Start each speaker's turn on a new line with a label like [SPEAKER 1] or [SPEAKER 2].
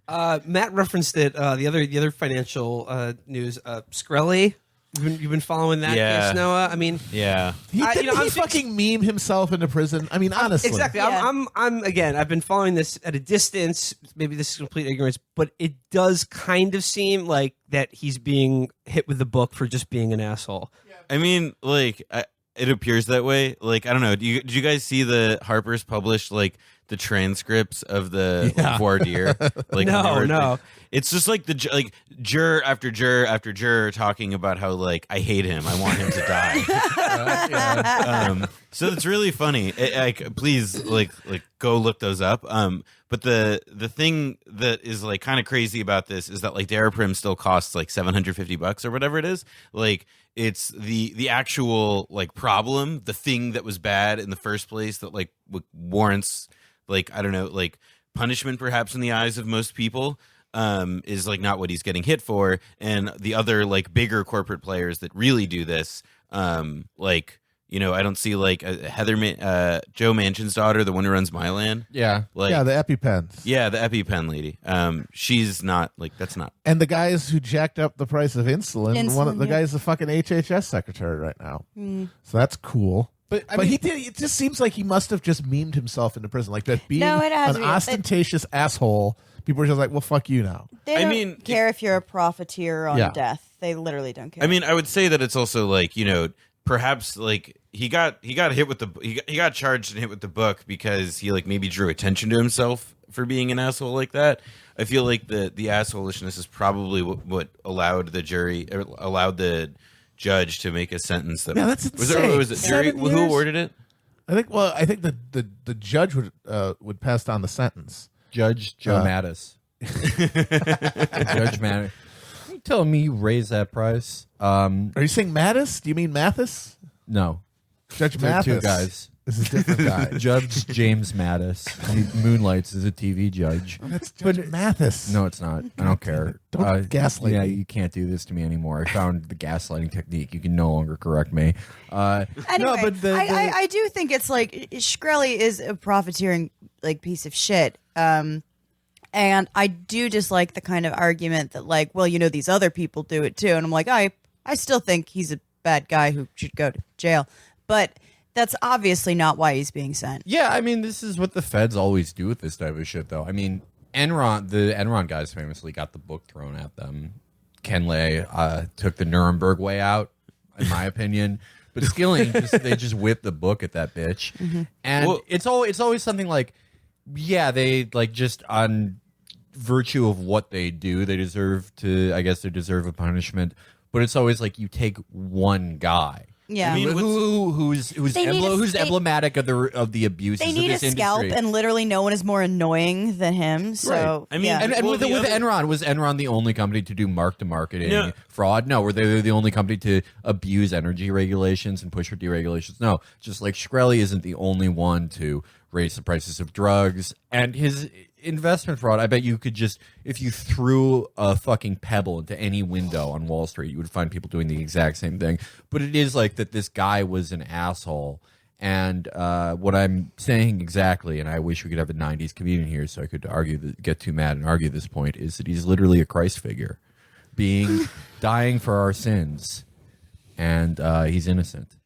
[SPEAKER 1] Matt referenced it. The other financial news. Shkreli. You've been following that case, Noah. I mean,
[SPEAKER 2] yeah.
[SPEAKER 3] He fucking meme himself into prison. I mean, honestly,
[SPEAKER 1] exactly.
[SPEAKER 4] Yeah.
[SPEAKER 1] I'm again. I've been following this at a distance. Maybe this is complete ignorance, but it does kind of seem like that he's being hit with the book for just being an asshole.
[SPEAKER 2] I mean, like, it appears that way. Like, I don't know. Did you guys see the Harper's published like the transcripts of the voir dire? Like,
[SPEAKER 1] no.
[SPEAKER 2] It's just like juror after juror after juror talking about how like I hate him, I want him to die. So it's really funny. Please like go look those up. But the thing that is like kind of crazy about this is that like Daraprim still costs like $750 or whatever it is. Like it's the actual like problem, the thing that was bad in the first place that like warrants like I don't know like punishment perhaps in the eyes of most people. Is like not what he's getting hit for, and the other like bigger corporate players that really do this, like you know, I don't see like Joe Manchin's daughter, the one who runs Mylan.
[SPEAKER 3] Yeah,
[SPEAKER 2] like
[SPEAKER 3] the EpiPens.
[SPEAKER 2] Yeah, the EpiPen lady. She's not like that's not.
[SPEAKER 3] And the guys who jacked up the price of insulin. One of the guys, the fucking HHS secretary right now. So that's cool. But he did. It just seems like he must have just memed himself into prison, like that being an ostentatious asshole. People are just like, well, fuck you now.
[SPEAKER 4] They don't care if you're a profiteer on death. They literally don't care.
[SPEAKER 2] I mean, I would say that it's also like, you know, perhaps like he got hit with he got charged and hit with the book because he like maybe drew attention to himself for being an asshole like that. I feel like the assholishness is probably what allowed the judge to make a sentence that
[SPEAKER 3] that's insane.
[SPEAKER 2] Was it jury who awarded it?
[SPEAKER 3] I think the judge would pass down the sentence.
[SPEAKER 5] Judge Joe Mattis. Judge Mattis. You telling me you raised that price?
[SPEAKER 3] Are you saying Mattis? Do you mean Mathis?
[SPEAKER 5] No.
[SPEAKER 3] Judge
[SPEAKER 5] They're
[SPEAKER 3] Mathis.
[SPEAKER 5] two guys.
[SPEAKER 3] This is a different guy.
[SPEAKER 5] Judge James Mattis. He moonlights as a TV judge.
[SPEAKER 3] Oh, that's Judge Mathis.
[SPEAKER 5] No, it's not. I don't care.
[SPEAKER 3] Don't gaslight
[SPEAKER 5] Yeah,
[SPEAKER 3] me.
[SPEAKER 5] you can't do this to me anymore. I found the gaslighting technique. You can no longer correct me.
[SPEAKER 4] Anyway,
[SPEAKER 5] no, but
[SPEAKER 4] I do think it's like Shkreli is a profiteering like piece of shit. And I do dislike the kind of argument that like, well, you know, these other people do it too. And I'm like, I still think he's a bad guy who should go to jail. But that's obviously not why he's being sent.
[SPEAKER 5] Yeah, I mean, this is what the feds always do with this type of shit, though. I mean, the Enron guys famously got the book thrown at them. Ken Lay took the Nuremberg way out, in my opinion. But Skilling, they just whipped the book at that bitch. Mm-hmm. And it's always something like, yeah, they like just on virtue of what they do, they deserve a punishment. But it's always like you take one guy.
[SPEAKER 4] Yeah,
[SPEAKER 5] I mean, who's emblematic of the abuses
[SPEAKER 4] they
[SPEAKER 5] of
[SPEAKER 4] need
[SPEAKER 5] this
[SPEAKER 4] a scalp,
[SPEAKER 5] industry.
[SPEAKER 4] and literally no one is more annoying than him. So
[SPEAKER 2] right. I mean,
[SPEAKER 5] and with Enron, was Enron the only company to do marketing fraud? No. Were they the only company to abuse energy regulations and push for deregulations? No. Just like Shkreli isn't the only one to raise the prices of drugs and his investment fraud. I bet you could just, if you threw a fucking pebble into any window on Wall Street, you would find people doing the exact same thing. But it is like that this guy was an asshole. And what I'm saying exactly, and I wish we could have a 90s comedian here so I could get too mad and argue this point, is that he's literally a Christ figure dying for our sins. And he's innocent.